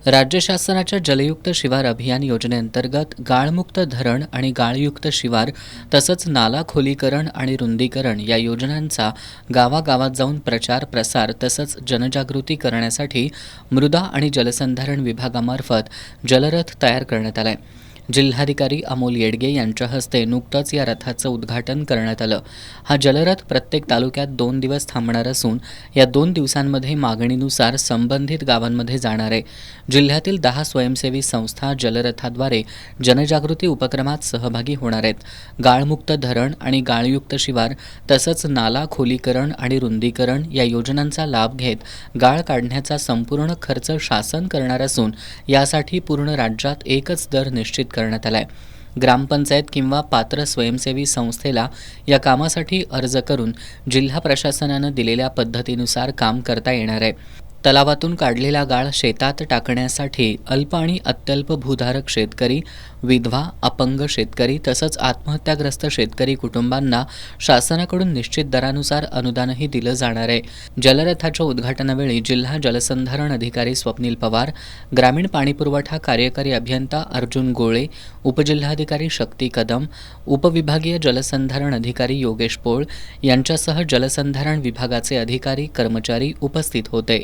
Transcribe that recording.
राज्य शासनाच्या जलयुक्त शिवार अभियान योजनेअंतर्गत गाळमुक्त धरण आणि गाळयुक्त शिवार तसंच नाला खोलीकरण आणि रुंदीकरण या योजनांचा गावागावात जाऊन प्रचार प्रसार तसंच जनजागृती करण्यासाठी मृदा आणि जलसंधारण विभागामार्फत जलरथ तयार करण्यात आलाय। जिल्हाधिकारी अमोल येडगे यांच्या हस्ते नुकतंच या रथाचं उद्घाटन करण्यात आलं। हा जलरथ प्रत्येक तालुक्यात 2 दिवस थांबणार असून या 2 दिवसांमध्ये मागणीनुसार संबंधित गावांमध्ये जाणार आहे। जिल्ह्यातील 10 स्वयंसेवी संस्था जलरथाद्वारे जनजागृती उपक्रमात सहभागी होणार आहेत। गाळमुक्त धरण आणि गाळयुक्त शिवार तसंच नाला खोलीकरण आणि रुंदीकरण या योजनांचा लाभ घेत गाळ काढण्याचा संपूर्ण खर्च शासन करणार असून यासाठी पूर्ण राज्यात एकच दर निश्चित करण्यात आलाय। ग्रामपंचायत किंवा पात्र स्वयंसेवी संस्थेला या कामासाठी अर्ज करून जिल्हा प्रशासनानं दिलेल्या पद्धतीनुसार काम करता येणार आहे। तलावातून काढलेला गाळ शेतात टाकण्यासाठी अल्प आणि अत्यल्प भूधारक शेतकरी, विधवा, अपंग शेतकरी तसंच आत्महत्याग्रस्त शेतकरी कुटुंबांना शासनाकडून निश्चित दरानुसार अनुदानही दिलं जाणार आहे। जलरथाच्या उद्घाटनावेळी जिल्हा जलसंधारण अधिकारी स्वप्नील पवार, ग्रामीण पाणीपुरवठा कार्यकारी अभियंता अर्जुन गोळे, उपजिल्हाधिकारी शक्ती कदम, उपविभागीय जलसंधारण अधिकारी योगेश पोळ यांच्यासह जलसंधारण विभागाचे अधिकारी कर्मचारी उपस्थित होते।